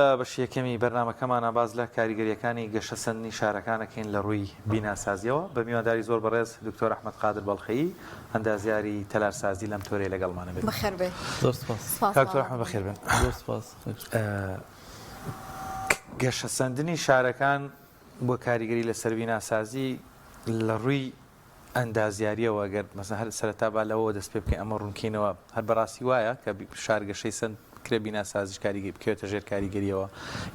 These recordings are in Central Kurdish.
لە بەشیەکەمی بەرنامەکەمانە باز لە کاریگەریەکانی گەشەسەندنی شارەکانەکەین لە ڕووی بیناسازیەوە بە میوانداری زۆر بەڕێز دکتۆر ئەحمەد قادر بەڵخەیی ئەندازیاری تەلارسازی لەم تۆرەیە لەگەڵمانە بێت. بەخێر بێت. کاکتۆر ئەحمەد بەخێر بن. گەشەسەندنی شارەکان بۆ کاریگەری لەسەر بیناسازی لە ڕووی ئەندازیاریەوە ئەگەر مەسەڵەن هەر سەرەتا با لەوە دەست پێ بکەین ئەمە ڕوونکەینەوە هەر بەڕاستی وایە کە شار گەشەی سند کرێ بیناسازیش کاریگەری بکەوێتە ژێر کاریگەریەوە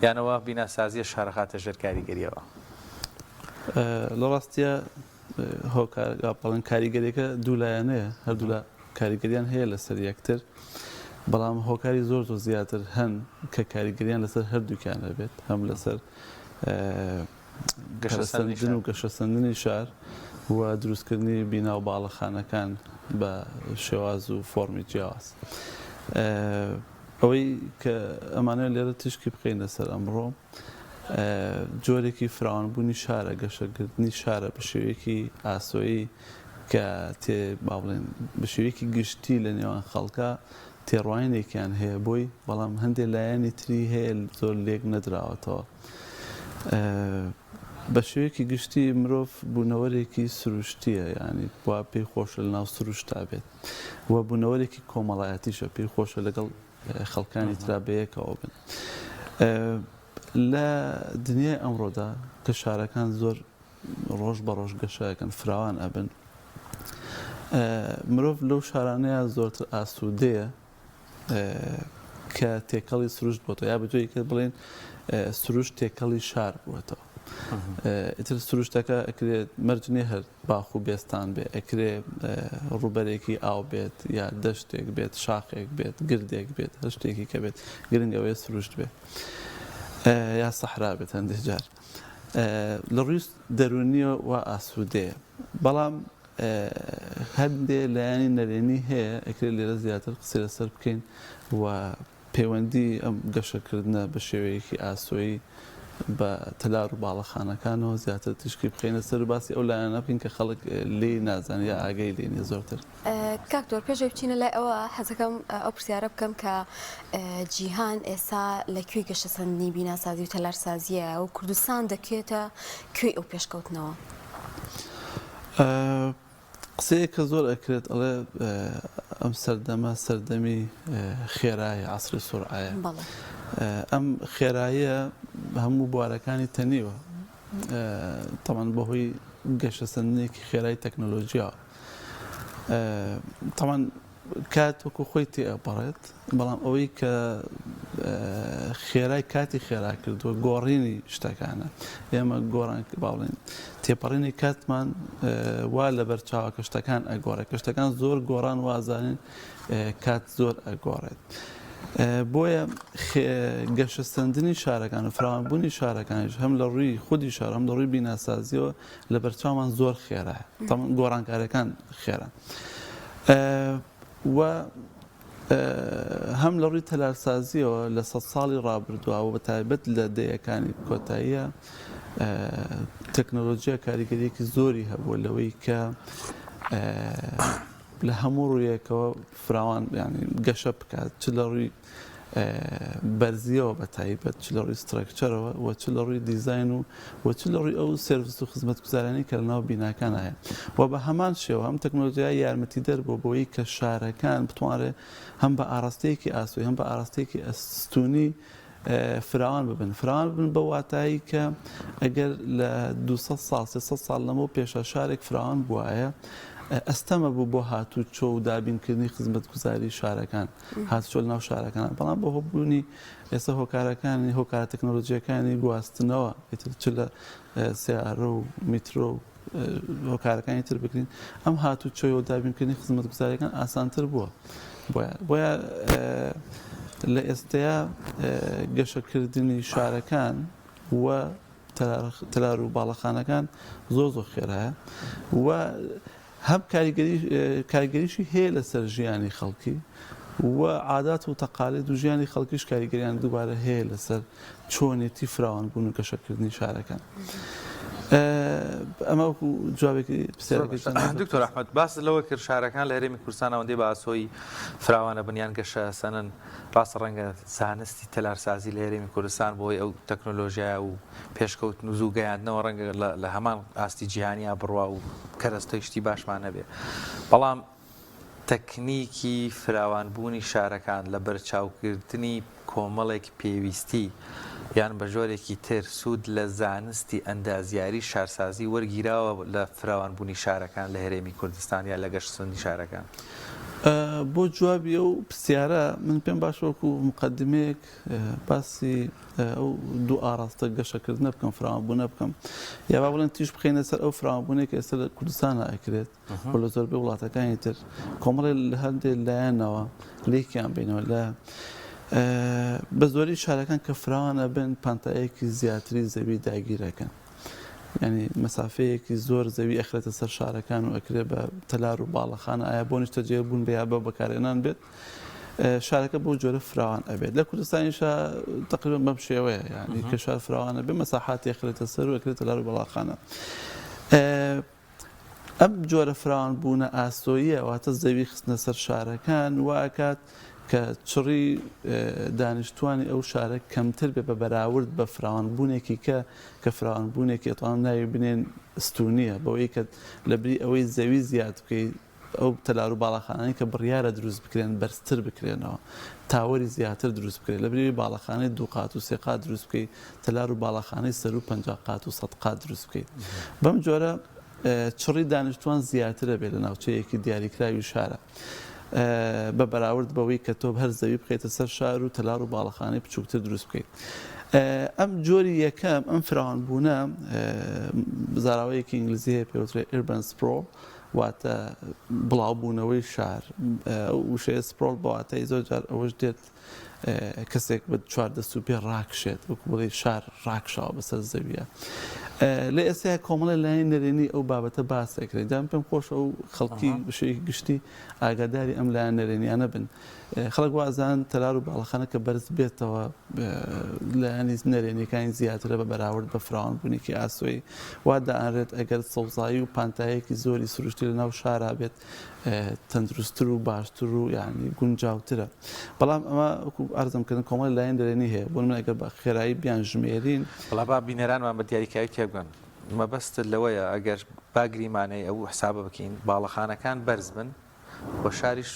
یانەوە بیناسازیە شارەخاتە ژێر کاریگەریەوە؟ لە ڕاستیە هۆکارپەڵەن کاریگەریەکە دوولایەنەیە، هەردوو لە کاریگەریان هەیە لەسەر یەکتر، بەڵام هۆکاری زۆر زیاتر هەن کە کاریگەریان لەسەر هەردووکیانە بێت، هەم لەسەر گەشەسەندن و گەشەسەندنی شار و دروستکردنی بینا و باڵەخانەکان بە شێواز و فۆرمی جیاواز. ئەوەی کە ئەمانە لێرە تشکی بخەینە سەر ئەمڕۆ جۆرێکی فراوانبوونی شارە، گەشەکردنی شارە بە شێوەیەکی ئاسۆیی کە تێ باڵێن بە شێوەیەکی گشتی لە نێوان خەڵکە تێڕوانینێکیان هەیە بۆی، بەڵام هەندێک لایەنی تری هەیە زۆر لێک نەدراوەتەوە. بە شێوەیەکی گشتی مرۆڤ بوونەوەرێکی سروشتیە، ینی وا پێی خۆشە لە ناو سروشتا بێت و بوونەوەرێکی کۆمەڵایەتیشە پێی خۆشە لەگەڵ خەڵکانی ترا بەیەکەوە بن. لە دنیای ئەمڕۆدا کە شارەکان زۆر ڕۆژ بە ڕۆژ گەشەکەن فراوان ئەبن، مرۆڤ لەو شارانەیە زۆرتر ئاسوودەیە کە تێکەڵی سروشت بۆتەوە، یا بەجۆی کە بڵێن سروشت تێکەڵی شار بووەتەوە. ئیتر سروشتەکە ئەکرێت مەرجێ هەر باخ و بێستان بێ، ئەکرێ ڕوبەرێکی ئاو بێت، یا دەشتێک بێت، شاخێک بێت، گردێک بێت، هەر شتێکی کە بێت گرنگەوەی سروشت بێت، یا سەحرا بێت هەندێک جار. لە ڕووی دەرونیە و ئاسوودەیە، بەڵام هەندێ لایەنی نەرێنی هەیە ئەکرێت لێرە زیاتر قسەی لەسەر بکەین و پەیوەندی ئەم گەشەکردنە بە شێوەیەکی ئاسۆیی بە تەلار و باڵەخانەکانەوە زیاتر تشکی بخەینە سەر باسی ئەو لایەنە بکەین کە خەڵک لێی نازانێت یا ئاگای لێنێ زۆرتر. کاکتۆر پێشەوە بچینە لای ئەوە حەزەکەم ئەو پرسیارە بکەم کە جیهان ئێستا لەکوێی گەشەسەندنی بیناسازی و تەلارسازیە و کوردستان دەکوێتە کوێی ئەو پێشکەوتنەوە؟ قسەیە کە زۆر ئەکرێت ئەڵێ ئەم سەردەمە سەردەمی خێرایە، عەسری سورعەیە. ئەم خێراییە هەموو بوارەکانی تەنیوە، تەمان بەهۆی گەشەسەندنێکی خێرای تەکنۆلۆژیاوە. تەمان کات وەکو خۆی تێئەپەڕێت، بەڵام ئەوەی کە خێرای کاتی خێرا کردووە گۆڕینی شتەکانە. ئێمە گۆڕان باڵێن تێپەڕینی کاتمان وا لە بەرچاوە کە شتەکان ئەگۆڕێت، کە شتەکان زۆر گۆڕان وازانین کات زۆر ئەگۆڕێت. بۆیە گەشەسەندنی شارەکان و فراوانبوونی شارەکانیش هەم لە ڕووی خودی شار هەم لە ڕووی بیناسازیەوە لە بەرچاومان زۆر خێرایە، تەمان گۆڕانکاریەکان خێرن. و هەم لە ڕووی تەلارسازیەوە لە 100 ساڵی ڕابردووە و بەتایبەت لە دەیەکانی کۆتاییە تەکنۆلۆژیا کاریگەریەکی زۆری هەبووە لەوەی کە لە هەموو ڕوویەکەوە فراوان ینی گەشە بکات، چ لە ڕووی بەرزیەوە بەتایبەت، چ لە ڕووی سترەکچەرەوە و چ لە ڕووی دیزاین و چ لە ڕووی ئەو سێرڤیس و خزمەتگوزارانی کە لەناو بیناکان هەیە. و بە هەمان شێوە هەم تەکنۆلۆژیای یارمەتیدەر بۆ بۆی کە شارەکان بتوانرێت هەم بە ئاراستەیەکی ئاسووی هەم بە ئاراستەیەکی ئەستوونی فراوان ببن بە واتایی کە ئەگەر لە 200 ساڵ 300 ساڵ لەمەوە پێشە شارێک فراوان بووایە، ئەستەمە بوو بۆ هاتوچۆ و دابینکردنی خزمەتگوزاری شارەکان، هاتوچۆ لە ناو شارەکان، بەڵام بە هۆبوونی ئێستا هۆکارەکانی هۆکارە تەکنۆلۆژیەکانی گواستنەوە چ لە سیارە و میترۆ و هۆکارەکانی تر بکرین، ئەم هاتوچۆی و دابینکردنی خزمەتگوزاریەکان ئاسانتر بووە. بۆیە لە ئێستەیە گەشەکردنی شارەکان و تەلار و باڵەخانەکان زۆر خێرایە و هەم کاریگەریشی هەیە لەسەر ژیانی خەڵکی و عادات و تەقالید و ژیانی خەڵکیش کاریگەریان دووبارە هەیە لەسەر چۆنێتی فراوانبوون و گەشەکردنی شارەکان. ئەمە وەکو جوابێکی دکتۆر ئەحمەد باس لەوە کرد شارەکان لە هەرێمی کوردستان ئەوەندەی باسۆی فراوانە بنیان گەشە سەنن ڕاستە ڕەنگە زانستی تەلارسازی لە هەرێمی کوردستان بۆی ئەو تەکنۆلۆژیای و پێشکەوتن و زوو گەیاندنەوە ڕەنگە لە هەمان ئاستی جیهانیا بڕوا و کەرەستەی شتی باشمان نەبێ بەڵام تەکنیکی فراوانبوونی شارەکان لە بەرچاوکردنی کۆمەڵێکی پێویستی یان بە ژۆرێکی تر سوود لە زانستی ئەندازیاری شارسازی وەرگیراوە لە فراوانبوونی شارەکان لە هەرێمی کوردستان یا لە گەشتسەنی شارەکان بۆ جوابی ئەو پرسیارە من پێم باش وەکو مقدمەیەک باسی ئەو دوو ئاراستە گەشەکردنە بکەم فراوانبوونە بکەم یا با بڵێن تیش بخینە سەر ئەو فراوانبوونێک ئێستا لە کوردستانە ئەکرێت بۆ لە زۆربەی وڵاتەکانی تر کۆمەڵێ لە هەندێک لایەنەوە لێکیان بینەوە لە بە زۆری شارەکان کە فراوانە بن پانتایەکی زیاتری زەوی داگیرەکەن ینی مەسافەیەکی زۆر زەوی ئەخرێتە سەر شارەکان و ئەکرێ بە تەلار و باڵەخانە ئایا بۆ نیشتە جێبوون بە یا بە بەکارهێنان بێت شارەکە بۆ جۆرە فراوان ئەبێت لە کوردستانیشە تقریبا بەم شێوەیە ینی کە شار فراوانە بێ مەساحاتی ئەخرێتە سەر و ئەکرێت تەلار و باڵەخانە ئەم جۆرە فراوان بوونە ئاسۆییە واتە زەوی خستنە سەر شارەکان واکات کە چڕی دانیشتوانی ئەو شارە کەمتر بێ بە بەراورد بە فراوانبوونێکی کە فراوانبوونێکی ئەتوان ناوی بنێن ستونیە بەوەی کە لەبری ئەوەی زەوی زیاد بکەیت ئەو تەلار و باڵەخانەی کە بڕیارە دروست بکرێن بەرزتر بکرێنەوە تاوەری زیاتر دروست بکرێت لەبری باڵەخانەی 2 قات و 3 قات دروست بکەیت تەلار و باڵەخانەی سەر و 50 قات و 100 قات دروست بکەیت بەم جۆرە چڕی دانیشتوان زیاترە بێت لە ناوچەیەکی دیاریکراوی شارە بە بەراورد بەوەی کە تۆ هەر زەوی بخێتە سەر شار و تەلار و باڵەخانەی بچووکتر دروست بکەیت ئەم جۆری یەکەم ئەم فراوانبوونە زاراوەیەکی ئینگلیزی هەیە پێوترێت ئێربەن سپرۆڵ واتە بڵاوبوونەوەی شار وشەیە سپرۆڵ بەواتەی زۆر جار ئەوەش دێت کەسێک بە چواردەست و پێ ڕاکشێت وەکو بڵێ شار ڕاکشاوە بەسەر زەویە لە ئێستا کۆمەڵی لای نەرێنی ئەو بابەتە باسەکرێت دام پێم خۆش ئەو خەڵکی بشەیەکی گشتی ئاگاداری ئەم لایەن نەرێنیانە بن خەڵک وازان تەلار و باڵەخانە کە بەرز بێتەوە لایەنی نەرێنیەکانی زیاترە بە بەراورد بە فراوانبوونێکی ئاسۆی وا دائانرێت ئەگەر سەوزایی و پانتایەکی زۆری سروشتی لە ناو شارا بێت تەندروستتر و باشتر و یعنی گونجاوترە بەڵام ئەمە وەکو ئارزمکردن کۆمەڵی لایەن دەرێنی هەیە بۆ من ئەگەر بە خێرایی بیان ژمێرین بەڵام با بینەرانمان بە دیاریکراوی تێبگەن مەبەستت لەوەیە ئەگەر باگریمانەی ئەو حسابە بکەین باڵەخانەکان بەرز بن بۆ شاریش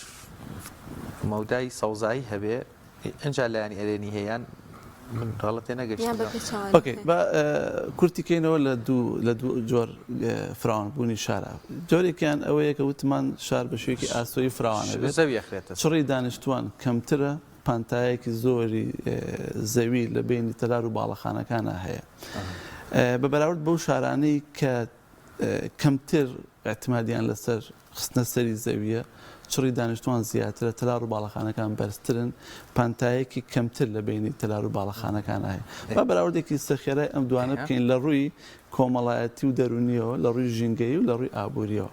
مەودای سەوزایی هەبێ ئەنجا لایەنی ئەرێنی هەیەیان من غەڵەتێ نەگەشت کورتیکەینەوە لە دوو جۆر فراوانبوونی شارە جۆرێکیان ئەوەیە کە وتمان شار بە شوێکی ئاسۆی فراوانە بێت زەوی ئەخرێتە چڕی دانیشتوان کەمترە پانتایەکی زۆری زەوی لە بینی تەلار و باڵەخانەکانە هەیە بە بەراورد بەو شارانەی کە کەمتر اعتمادیان لەسەر خستنە سەری زەویە چڕی دانیشتوان زیاترە تەلار و باڵەخانەکان بەرزترن پانتایەکی کەمتر لە بینی تەلار و باڵەخانەکان هەیە با بەراوردێکی سەخێرای ئەم دوانە بکەین لە ڕووی کۆمەڵایەتی و دەرونیەوە لە ڕووی ژینگەی و لە ڕووی ئابوووریەوە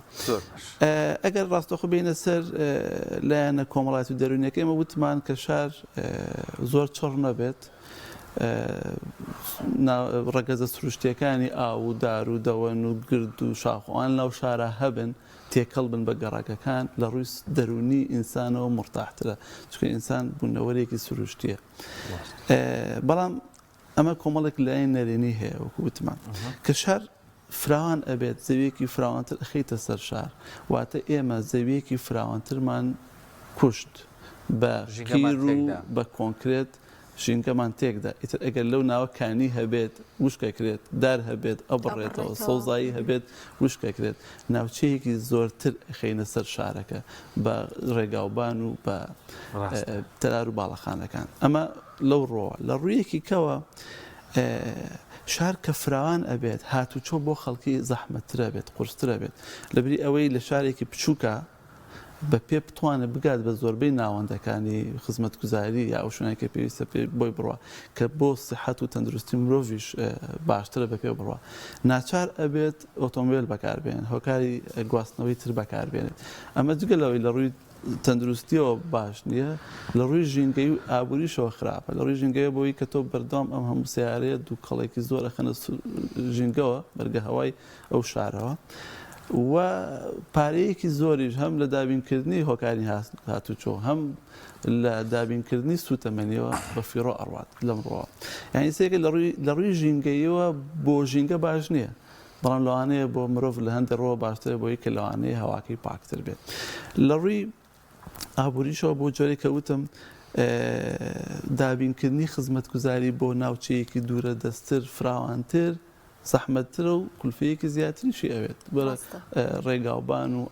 ئەگەر ڕاستەخۆ بینە سەر لایەنە کۆمەڵایەتی و دەرونیەکەی ئەمە وتمان کە شار زۆر چڕ نەبێت ڕەگەزە سروشتیەکانی ئاو و دار و دەوەن و گرد و شاخۆوان لەو شارە هەبن تێکەڵ بن بە گەڕاکەکان لە ڕووی دەرونی ئینسانەوە مرتاحترە چکە ئینسان بوونەوەرێکی سروشتیە بەڵام ئەمە کۆمەڵێک لایەن نەرێنی هەیە وەکو وتمان کە شار فراوان ئەبێت زەویەکی فراوانتر ئەخەیتە سەر شار واتە ئێمە زەویەکی فراوانترمان کوشت بە قیر و بە کۆنکرێت ژینگەمان تێکدا ئیتر ئەگەر لەو ناوە کانی هەبێت وشکەکرێت دار هەبێت ئەبڕێتەوە سەوزایی هەبێت وشکەکرێت ناوچەیەکی زۆرتر خینە سەر شارەکە بە ڕێگاوبان و بە تەلار و باڵەخانەکان ئەمە لەو ڕۆوە لە ڕوویەکی کەوە شار کە فراوان ئەبێت هاتوچۆ بۆ خەڵکی زەحمەتترە بێت قورسترە بێت لەبری ئەوەی لە شارێکی بچووکە بە پێ بتوانە بگات بە زۆربەی ناوەندەکانی خزمەتگوزاری یا ئەو شوێنێکە پێویستە بۆی بڕوە کە بۆ سیحەت و تەندروستی مرۆڤیش باشترە بە پێ بڕوە ناچار ئەبێت ئۆتۆمبیل بەکاربێن هۆکاری گواستنەوەی تر بەکاربێنێت ئەمە جگەلەوەی لە ڕووی تەندروستیەوە باش نییە لە ڕووی ژینگەی و ئابووریشەوە خراپە لە ڕووی ژینگەیە بۆی کە تۆ بەردەوام ئەم هەموو سیارەیە دوو کەڵێکی زۆر ئەخەنە ژینگەوە بەرگە هەوای ئەو شارەوە و پارەیەکی زۆریش هەم لە دابینکردنی هۆکاری هاتوچۆ هەم لە دابینکردنی سوتەمەنیەوە بە فیڕۆ ئەڕوات لەمڕۆوە یعنی سێکە لە ڕووی ژینگەیەوە بۆ ژینگە باش نییە بەڵام لەوانەیە بۆ مرۆڤ لە هەندێک ڕۆ باشترە بۆی کە لەوانەیە هەواکەی پاکتر بێت لە ڕووی ئابووریشەوە بۆ جۆرێک کە وتم دابینکردنی خزمەتگوزاری بۆ ناوچەیەکی دوورە دەستتر فراوانتر زەحمەتترە و کولفەیەکی زیاتریشی ئەوێت بەرە ڕێگاوبان و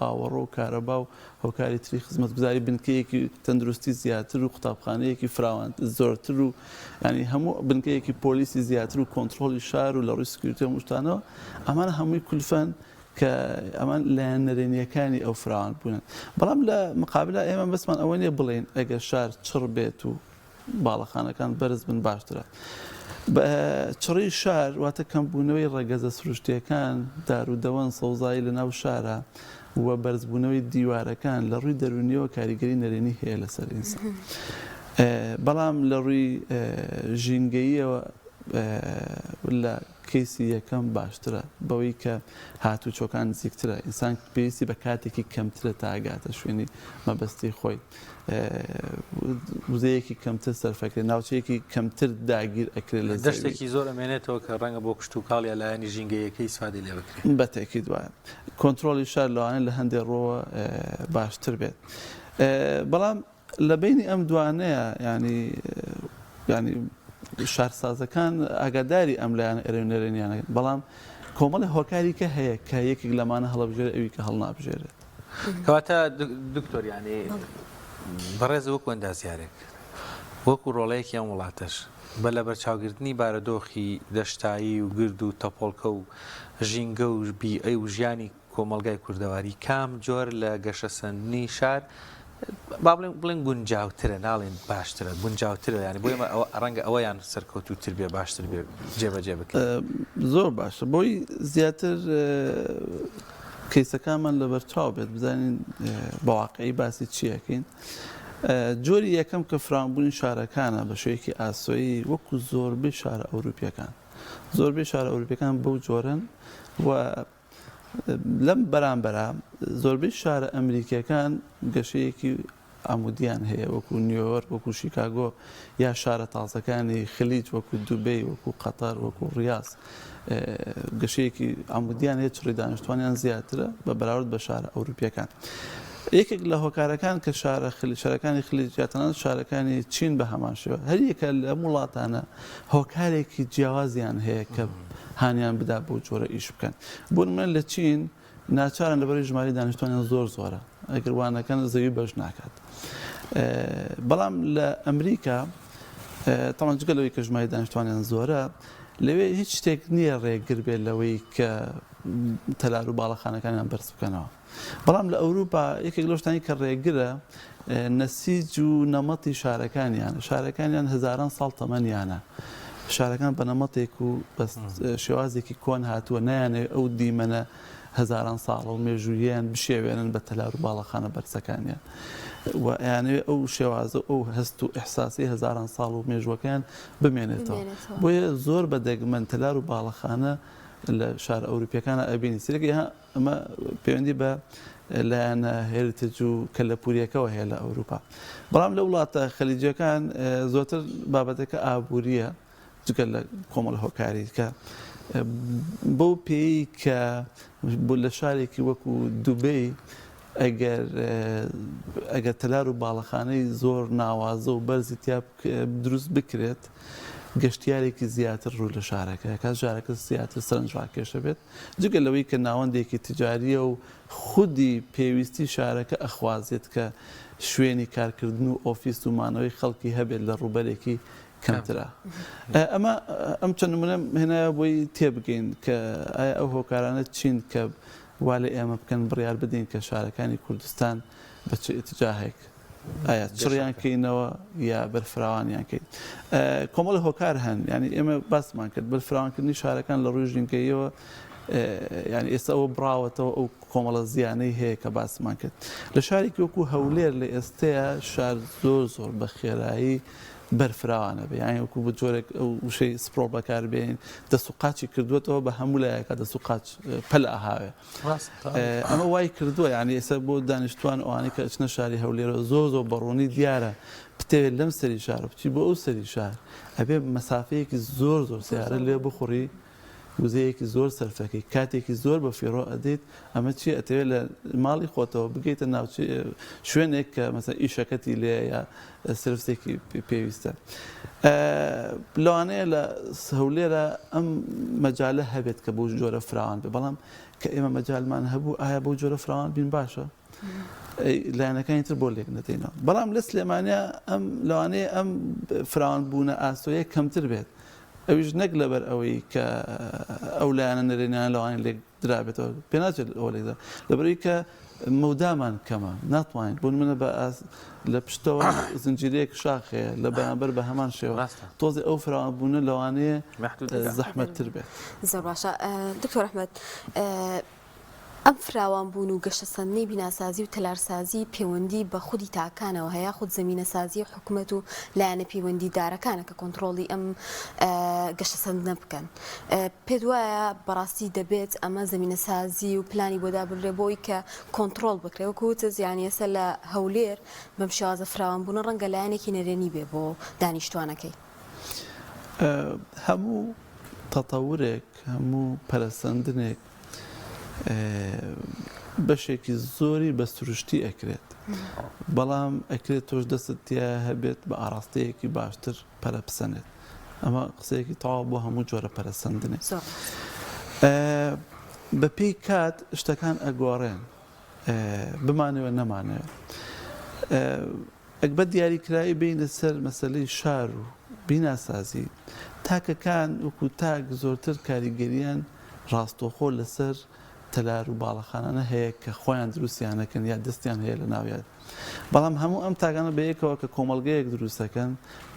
ئاوەڕۆ و کارەبا و هۆکاری تری خزمەتگوزاری بنکەیەکی تەندروستی زیاتر و قوتابخانەیەکی فراوان زۆرتر و ینی هەموو بنکەیەکی پۆلیسی زیاتر و کۆنتترۆلی شار و لە ڕووی سکیوریتی و شتانەوە ئەمانە هەمووی کولفەن کە ئەمان لایەن نەرێنیەکانی ئەو فراوان بوونن بەڵام لە مقابلە ئێمە بەسمان ئەوە نیە بڵێن ئەگەر شار چڕ بێت و باڵەخانەکان بەرز بن باشترە چڕی شار واتە کەمبوونەوەی ڕێگەزە سروشتیەکان دارودەوەن سەوزایی لە ناو شارە و بەرزبوونەوەی دیوارەکان لە ڕووی دەرونیەوە کاریگەری نەرێنی هەیە لەسەر ئینسان بەڵام لە ڕووی ژینگەییەوە لە کەیسی یەکەم باشترە بەوەی کە هاتوچۆکان نزیکترە ئینسان پێویستی بە کاتێکی کەمترە تا ئاگاتە شوێنی مەبەستی خۆی وزەیەکی کەمتر سەرفەکرێت ناوچەیەکی کەمتر داگیر ئەکرێت لە دەشتێکی زۆر ئەمێنێتەوە کە ڕەنگە بۆ کشت و کاڵی لایەنی ژینگەیەکەی سوادی لێ بکرێت بەتێکی دوایە کۆنتترۆلی شار لەوانە لە هەندێک ڕۆوە باشتر بێت بەڵام لە بینی ئەم دوانەیە ینی شارسازەکان ئاگاداری ئەم لایەنە ئێرەنێرێنیانە بەڵام کۆمەڵی هۆکاری کە هەیە کە یەکێک لەمانە هەڵەبژێرە ئەوی کە هەڵنابژێرێت کەواتە دکتۆر ینی بەڕێز وەکو ئەندازیارێک وەکو ڕۆڵەیەکی ئەم وڵاتەش بە لە بەرچاوگرتنی بارەدۆخی دەشتایی و گرد و تەپۆڵکە و ژینگە و بیئەی و ژیانی کۆمەلگای کوردەواری کام جۆر لە گەشەسەندنی شار با بڵێن گونجاوترە ناڵێن باشترە گونجاوترە ینی بۆ ئێمە ڕەنگە ئەوەیان سەرکەوتوتر بێ باشتر بێ جێبەجێ بکەن زۆر باشە بۆی زیاتر کەیسەکانمان لە بەرچاو بێت بزانین بەواقعی باسی چیەکەین جۆری یەکەم کە فراوانبوونی شارەکانە بە شوەیەکی ئاسۆیی وەکو زۆربەی شارە ئەوروپیەکان زۆربەی شارە ئەوروپیەکان بەو جۆرن و لەم بەرامبەرە زۆربەی شارە ئەمریکیەکان گەشەیەکی ئامودیان هەیە وەکو نیویۆرک وەکو شیکاگۆ یا شارە تازەکانی خلیج وەکو دوبەی وەکو قەتەر وەکو ڕیاض گەشەیەکی ئامودیان هەیە چڕی دانیشتوانیان زیاترە بە بەراورد بە شارە ئەوروپیەکان یەکێک لە هۆکارەکان کە شارەکانی خلیجیاتەنان شارەکانی چین بە هەمان شێوە هەر یەکە لە وڵاتانە هۆکارێکی جیاوازیان هەیە کە هانیان بدا بۆ جۆرە ئیش بکەن بۆ نمونە لە چین ناچارن لەبەری ژماری دانیشتوانیان زۆرە ئەگەر وانەکان زەوی بەش ناکات بەڵام لە ئەمریکا تەمان جگە لەوەی کە ژماری دانیشتوانیان زۆرە لەوێ هیچ شتێک نییە ڕێگر بێت لەوەی کە تەلار و باڵەخانەکانیان بەرز بکەنەوە بەڵام لە ئەوروپا یەکێک لەو شتانی کە ڕێگرە نەسیج و نەمەتی شارەکانیان هزاران ساڵ تەمەنیانە شارەکان بە نەمەتێک و شێوازێکی کۆن هاتووە نایانێت ئەو دیمەنە هزاران ساڵە و مێژوویان بشێوێنن بە تەلار و باڵەخانە بەرزەکانیان و یانەوێت ئەو شێوازە ئەو هەست و ئیحساسی هزاران ساڵ و مێژوەکان بمێنێتەوە بۆیە زۆر بەدەگمەن تەلار و باڵەخانە لە شار ئەوروپیەکانە ئەبینی سرێکی ئەمە پەیوەندی بە لایەنە هێریتج و کەلەپوریەکەەوە هەیە لە ئەوروپا بەڵام لە وڵاتە خەلیجەکان زۆرتر بابەتەکە ئابووریە جگە لە کۆمەڵ هۆکاری کە بەو پێی کە لە شارێکی وەکو دوبەی ئەگەر تەلار و باڵەخانەی زۆر ناوازە و بەرزی تیا دروست بکرێت گەشتیارێکی زیاتر ڕوو لە شارەکە کات ژارەکە زیاتر سەرنجڕاکێشە بێت جگە لەوەی کە ناوەندێکی تجاریە و خودی پێویستی شارەکە ئەخوازێت کە شوێنی کارکردن و ئۆفیس و مانەوەی خەڵکی هەبێت لە ڕووبەرێکی کەمترە ئەمە ئەم چەند نمونە هێنایە بۆی تێبگەین کە ئایا ئەو هۆکارانە چین کە وا لە ئێمە بکەن بڕیار بدەین کە شارەکانی کوردستان بە چ ئتجاهێک ئایا چڕیان کەینەوە یا بەرفراوانیان کەین کۆمەڵی هۆکار هەن ینی ئێمە باسمان کرد بەرفراوانکردنی شارەکان لە ڕووی ژینگەیەوە يعني ئێستا ئەوە براوەتەوە ئەو کۆمەڵە زیانەی هەیە کە باسمان کرد لە شارێکی وەکو هەولێر لە ئێستەیە شار زۆر بە خێرایی بەرفراوانە بێ یانی وەکو بە جۆرێک ئەو وشەی سپڕۆ بەکاربێن دەسوقاچی کردوێتەوە بە هەموو لایەکە دەسوقاچ پەل ئاهاوێ ئەمە وای کردووە یعنی ئێستا بۆ دانیشتوان ئەوانەی کە ئەچنە شاری هەولێرە زۆر بەڕوونی دیارە بتەوێت لەم سەری شار بچی بۆ ئەو سەری شار ئەبێ مەسافەیەکی زۆر سیارە لێ بخوڕی وزەیەکی زۆر سەرفەکەی کاتێکی زۆر بە فێڕۆ ئەدەیت ئەمە چی ئەتەوێت لە ماڵی خۆتەوە بگەیتە ناوچی شوێنێک کە مەسەن ئیشەکەتی لێ یا سرفسێکی پێویستە لەوانەیە لە هەولێرە ئەم مەجالە هەبێت کە بۆ جۆرە فراوان بێ بەڵام کە ئێمە مەجالمان هەبوو ئایا بۆ جۆرە فراوان بین باشە لایەنەکانی تر بۆ لێک نەدەینەوە بەڵام لە سلێمانیا ئەم لەوانەیە ئەم فراوان بوونە ئاسۆیە کەمتر بێت ئەویش نەک لەبەر ئەوەی کە ئەو لایەنە نەرێنیان لەوانێت لێک درابێتەوە پێ ناچێت ئەوە لێکدا لەبەرەوەی کە مەودامان کەمە ناتوانین بۆ منە بە لە پشتەوە زنجیرەیەک شاخەیە لە بەرامبەر بە هەمان شێوە تۆزی ئەو فراوانبوونە لەوانەیە زەحمەتتر بێت زۆر باشە دکتۆر ئەحمەد ئەم فراوان بوون و گەشەسەندنی بیناسازی و تەلارسازی پەیوەندی بە خودی تاکانەوە هەیە خود زمینەسازی حکوومەت و لایەنە پەیوەندی دارەکانە کە کۆنتترۆڵی ئەم گەشەسەندنە بکەن پێت وایە بەڕاستی دەبێت ئەمە زمینەسازی و پلانی بۆ دابڕێ بۆی کە کۆنتترۆل بکرێ وەکوتە زیانی ئێستا لە هەولێر بەم شێوازە فراوان بوون ڕەنگە لایەنێکی نەرێنی بێ بۆ دانیشتوانەکەی هەموو تەتەورێک هەموو پەرەسەندنێک بەشێکی زۆری بە سروشتی ئەکرێت بەڵام ئەکرێت تۆش دەستت تیا هەبێت بە ئاراستەیەکی باشتر پەرەپسەنێت ئەمە قسەیەکی تەواو بۆ هەموو جۆرە پەرەسەندنێت بە پێی کات شتەکان ئەگۆڕێن بمانەوە نەمانەوێت ئەکبەت دیاریکراایی بینە سەر مەسەلەی شار و بیناسازی تاکەکان وەکو تاک زۆرتر کاریگەریان ڕاستۆخۆ لەسەر تەلار و باڵەخانانە هەیە کە خۆیان دروستیانەکەن یا دەستیان هەیە لە ناویان بەڵام هەموو ئەم تاگانە بەیەکەوە کە کۆمەڵگەیەک دروستەکەن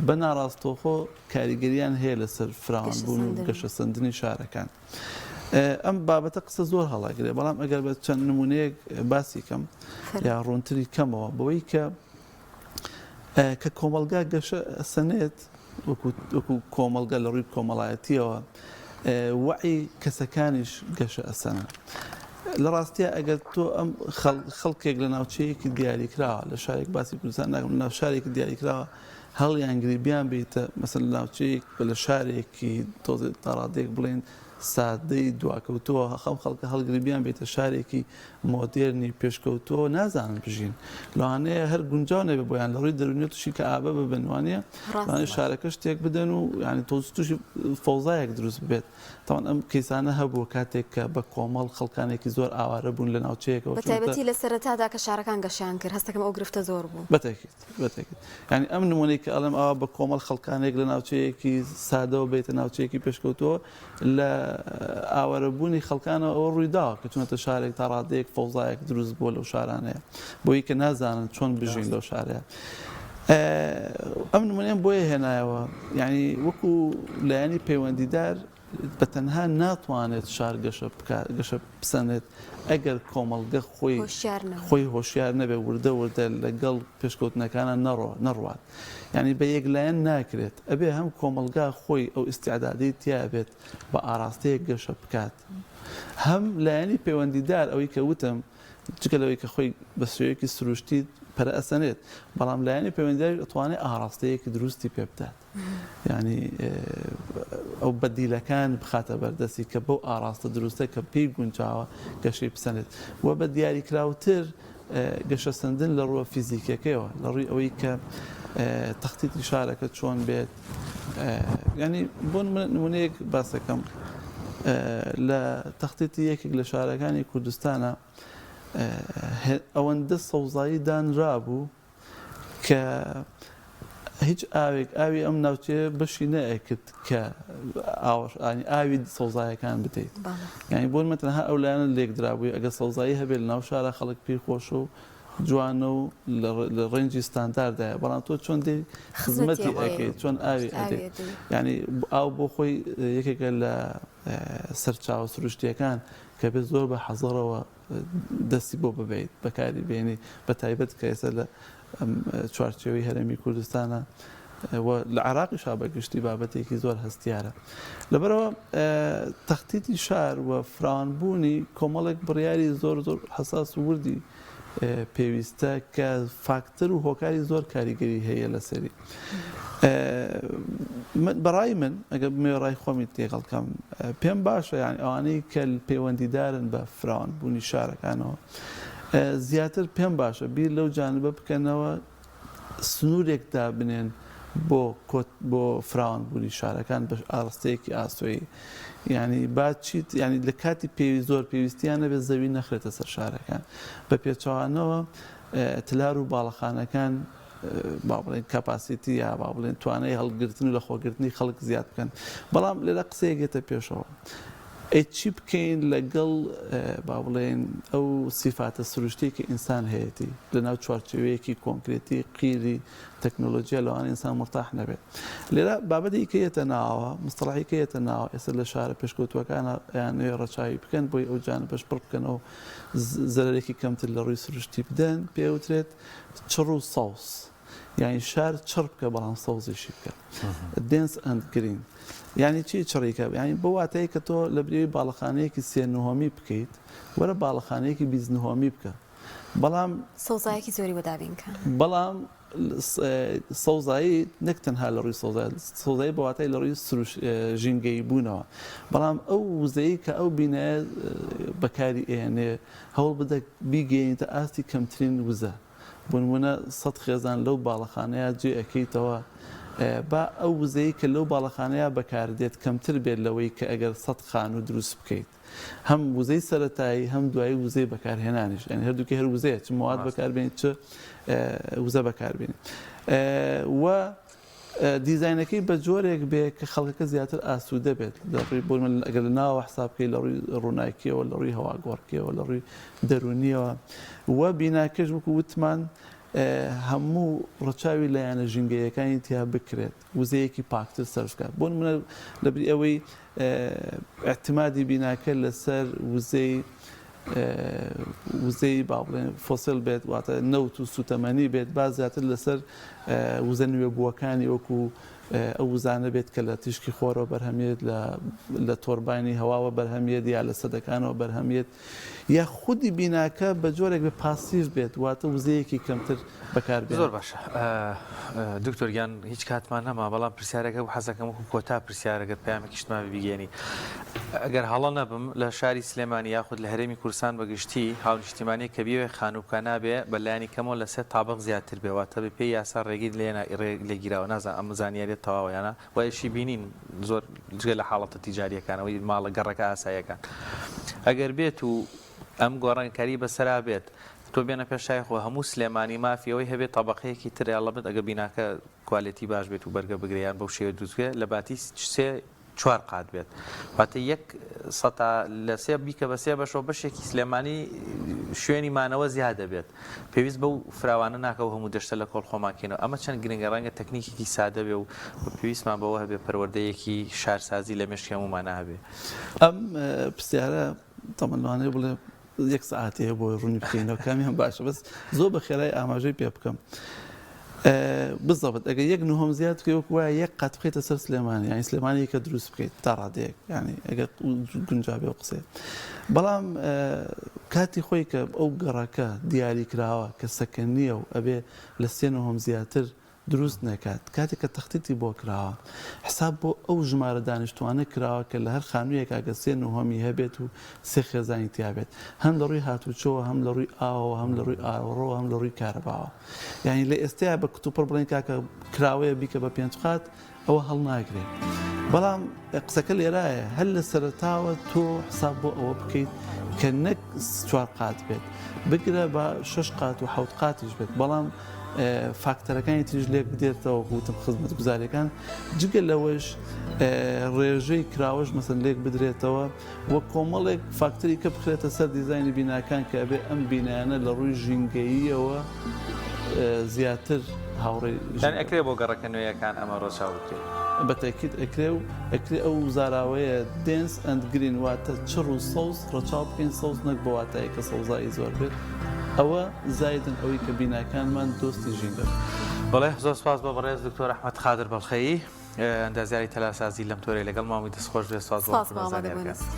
بە ناڕاستۆخۆ کاریگەریان هەیە لەسەر فراوانبوون و گەشەسەندنی شارەکان ئەم بابەتە قسە زۆر هەڵاگرێت بەڵام ئەگەر بە چەند نمونەیەک باسی کەم یا ڕوونتری کەمەوە بەوەی کە کۆمەلگا گەشە سەنێت وەکو کۆمەلگە لە ڕووی کۆمەڵایەتیەوە وعی کەسەکانیش گەشە ئەسەنە لە ڕاستیە ئەگەر تۆ ئەم خەڵکێک لە ناوچەیەکی دیاریکراوە لە شارێک باسی کوردستان ناکەم ناو شارێکی دیاریکراوە هەڵیان گریبیان بیتە مەسەن لە ناوچەیەک لە شارێکی تۆزی تەڕادێک بڵێن سادەی دواکەوتووە خەم خەڵکە هەڵگریبیان بێتە شارێکی مۆدێرنی پێشکەوتووە نازانن بژین لەوانەیە هەر گونجاو نەبێ بۆیان لە ڕووی دەرونێت تووشی کە ئابە ببنوانە شارەکە شتێک بدەن و ینی تۆ تووشی فەوزایەک دروست بێت تاوان ئەم کەیسانە هەبووە کاتێک کە بە کۆمەڵ خەڵکانێکی زۆر ئاوارە بوون لە ناوچەیەکەوە بەتایبەتی لە سەرەتادا کە شارەکان گەشیان کرد هەستەکەم ئەو گرفتە زۆر بوو بەتەکیت ینی ئەم نمونەی کە ئەڵێم ئەوە بە کۆمەڵ خەڵکانێک لە ناوچەیەکی سادەوە بێتە ناوچەیەکی پێشکەوتووە لە ئاوارەبوونی خەڵکانەوە ئەوە ڕوویداوە کە چونەتە شارێک تا ڕادەیەک فەوزایەک دروست بۆ لەو شارانەیە بۆی کە نازانن چۆن بژین لەو شارەیە ئەم نمونەیەم بۆیە هێنایەوە یعنی وەکو لایەنی پەیوەندیدار بە تەنها ناتوانێت شار گەشە بسەنێت ئەگەر کۆمەڵگە خۆی هۆشیار نەبێ وردە لەگەڵ پێشکەوتنەکانە نەڕوات یعنی بە یەکلایەن ناکرێت ئەبێ هەم کۆمەلگا خۆی ئەو ئیسیعدادی تیابێت بە ئاراستەیەک گەشە بکات هەم لایەنی پەیوەندیدار ئەوەی کە وتم چکە لەوەی کە خۆی بە سوێیەکی سروشتی پەرە ئەسەنێت بەڵام لایەنی پەیوەندیدار ئەتوانێت ئاراستەیەکی دروستی پێ بدات ینی ئەو بەدیلەکان بخاتە بەردەستی کە بەو ئاراستە دروستە کە پێی گونجاوە گەشەی بسەنێت وە بە دیاریکراوتر گەشە سەندن لە ڕووە فیزیکەکەیەوە لە ڕووی ئەوەی کە تەختیتی شارەکە چۆن بێت ینی بۆ نمونەیەک باسەکەم لە تەختیتی یەکێک لە شارەکانی کوردستانە ئەوەندە سەوزایی دانرابوو کە هیچ ئاوی ئەم ناوچەیە بەشی نەئەکرد کە ئاوی سەوزایەکان بدەیت یعنی بۆ مەتەنها ئەو لایەنە لێک درابووی ئەگە سەوزایی هەبێت لە ناو شارە خەڵک پیر خۆش و جوانە و لە ڕێنجی ستانداردایە بەڵام تۆ چۆن دێ خزمەتی ئەەکەیت چۆن ئاوی ئەدەیت ینی ئاو بۆ خۆی یەکێکە لە سەرچاو سروشتیەکان کە بێت زۆر بە حەزەرەوە دەستی بۆ ببیت بەکاری بێنی بە تایبەت کە ئێستا لە چوارچێوەی هەرێمی کوردستانە لە عراقیشا بەگشتی بابەتێکی زۆر هەستیارە لەبەرەوە تەختیتی شار و فراوانبوونی کۆمەڵێک بڕیاری زۆر زۆر حساس و وردی پێویستە کە فاکتەر و هۆکاری زۆر کاریگەری هەیە لەسەری بەڕای من ئەگەر بمێ خۆمی تێگەڵکەم پێم باشە یان ئەوانەی کە پەیوەندیدارن بە فراوانبوونی شارەکانەوە زیاتر پێم باشە بیر لەو جانبە بکەنەوە سنوورێک دابنێن بۆ فراوانبوونی شارەکان بە ئاڕستەیەکی ئاسۆیی ینی باچیت ینی لە کاتی پێوی زۆر پێویستیانە بێت زەوی نەخرێتە سەر شارەکان بە پێچەوانەوە تلار و باڵەخانەکان با بڵێن کەپاسیتی یا با بڵێن توانای هەڵگرتن و لە خۆگرتنی خەڵک زیاد بکەن بەڵام لێرە قسەیەکێتە پێشەوە چی بکەین لەگەڵ با بڵێن ئەو سیفاتە سروشتی کە ئینسان هەیەی لەناو چوارچێوەیەکی کۆنکرێتی قیری تەکنۆلۆژیا لەوان ئینسان مرتاح نەبێت لێرە بابەتی کەیەتە ناوە مستەڵحی کەیەتە ناوە ئێستا لە شارە پێشکەوتوەکان یانوێ ڕەچاوی بکەن بۆی ئەو جانبەش پڕ بکەنەوە زەرێکی کەمتر لە ڕووی سروشتی بدەن پێوترێت چڕ و سەوس یعنی شار چڕ بکە بەڵام سەوزیشی بکە دێنس ئەند گرین یعنی چی چڕیکە ینی بە واتەیە کە تۆ لە برێوی باڵەخانەیەکی سێنهۆمی بکەیت وەرە باڵەخانەیەکی بیزنهۆمی بکە بەڵام سەوزایەکی زۆری بەدابینکە بەڵام سەوزایی نەک تەنها لە ڕووی سەوزایی بە واتای لە ڕووی ژینگەی بوونەوە بەڵام ئەو وزەیە کە ئەو بینایە بەکاری ئێنێ هەوڵ بدە بیگەینتە ئاستی کەمترین وزە بوونمونە 100 خێزان لەو باڵەخانەیە جێ ئەەکەیتەوە با ئەو وزەیە کە لەو باڵەخانەیە بەکاردێت کەمتر بێت لەوەی کە ئەگەر 100 خان و دروست بکەیت هەم وزەی سەرەتایی هەم دوایی وزەی بەکارهێنانیش ئەنی هەردووکە هەر وزەیە چ مواد بەکاربێنیت چ وزە بەکاربێنیت و دیزاینەکەی بە جۆرێک بێ کە خەڵکەکە زیاتر ئاسوودە بێت لەڕووی بۆ من ئەگەر لە ناوە حساب بکەیت لە ڕووی ڕووناکیەوە لە ڕووی هەواگۆڕکیەوە لە ڕووی دەرونیەوە و بیناکەش وەکو وتمان هەموو ڕەچاوی لایەنە ژینگەیەکانی تیا بکرێت وزەیەکی پاکتر سەرفکات بۆ منە لەبری ئەوەی اعتمادی بیناکە لەسەر وزەی با بڵێن فۆسیل بێت واتە نەوت و سوتەمەنی بێت با زیاتر لەسەر وزە نوێبووەکانی وەکو ئەو وزانە بێت کە لە تیشکی خۆرەوە بەرهەمێت لە تۆربانی هەواوە بەرهەمێت یا لە سەدەکانەوە بەرهەمێت یا خودی بیناکە بە جۆرێک بە پاسیڤ بێت واتە وزەیەکی کەمتر بەکاربێت زۆر باشە دکتۆریان هیچ کاتمان نەما بەڵام پرسیارەکە و حەزەکەم وەکو کۆتا پرسیارەگەر پامێکیشتما بگەێنی ئەگەر هەڵە نەبم لە شاری سلێمانی یاخود لە هەرێمی کوردستان بەگشتی هاونیشتیمانی کە بیوێ خانووکە نابێ بەلایانی کەمەوە لە سێ تابق زیاتر بێواتە بە پێی یاسا ڕێگی لێگیراوە نازان ئەم زانیاریێت تەواویانە وایشی بینین زۆر جگە لە حاڵەتە تیجاریەکانەوەی ماڵە گەڕەکە ئاسایەکان ئەگەر بێت و ئەم گۆڕانکاری بەسەرا بێت تۆ بێنە پێشایخۆ هەموو سلێمانی مافیەوەی هەبێت تەبقەیەکی تریاڵە بێت ئەگە بیناکە کوالێتی باش بێت و بەرگە بگریان بەو شێوە دروستگە لە باتی سێ چوار قات بێت واتە یەک لە سێ بیکە بە سێ بەشەوە بەشێکی سلێمانی شوێنی مانەوە زیادە بێت پێویست بەو فراوانە ناکەو هەموو دەشتە لە کۆڵ خۆماکەینەوە ئەمە چەند گرنگە ڕەنگە تەکنیکێکی سادە بێ و پێویستمان بەوە هەبێ پەروەردەیەکی شارسازی لە مێشکی هەمومانە هەبێ ئەم پرسیارە تەمەنوانەیە بڵێ یەک ساعتی هەیە بۆی ڕوونی بکەینەوە کامیان باشە بەس زۆر بە خێرای ئاماژەی پێ بکەم بزەبت ئەگەر یەک نهۆم زیاد بکەوە وایە یەک قات بخیتە سەر سلێمانی یانی سلێمانی کە دروست بکەیت تا ڕادەیەک ینی ئەگەر گونجابێ و قسێ بەڵام کاتی خۆی کە ئەو گەڕەکە دیاری کراوە کە سەکەنیە و ئەبێ لە سێ نهۆم زیاتر دروست نەکات کاتێک کە تەختیتی بۆ کراوە حساب بۆ ئەو ژمارە دانیشتوانە کراوە کە لە هەر خانوویەک ئاگە سێ نهۆمی هەبێت و سێ خێزانی تیابێت هەم لە ڕووی هاتوچۆوە هەم لە ڕووی ئاوەوە هەم لە ڕووی ئاوەڕۆوە هەم لە ڕووی کارەباوە یعنی لە ئێستایا بە کتوپڕ بڵێن کاکە کراوەیە بیکە بە 5 قات ئەوە هەڵ ناگرێت بەڵام قسەکە لێرایە هەر لە سەرتاوە تۆ حساب بۆ ئەوە بکەیت کە نەک 4 قات بێت بگرە بە 6 قات و 7 قاتیش بێت بەڵام فاکتەرەکانی تریژ لێک بدێتەوە وتم خزمەت گوزاریەکان جگە لەوەش ڕێژەی کراوەش مەسەن لێک بدرێتەوە وە کۆمەڵێک فاکتەری کە بخرێتە سەر دیزایانی بیناکان کە ئەبێ ئەم بینایانە لە ڕووی ژینگەییەوە زیاتر هاوڕێ ئەکرێ بۆ گەڕەکە نوێیەکان ئەمە ڕۆژاو بکرێت بەتەکیت ئەکرێ و ئەکرێ ئەو زاراوەیە دنس ئەند گرین واتە چڕ و سەوز ڕەچاو بکەین سەوز نەک بۆ واتایی کە سەوزایی زۆر بێت ئەوە زایدن ئەوەی کە بیناکانمان دۆستی ژینگە بەڵێ زۆر سپاس بە بەڕێز دکتۆر ئەحمەد خادر بەڵخەیی ئەندازیاری تەلاسازی لەم تۆرەی لەگەڵ مامی دەستخۆش بێ سپاس بۆ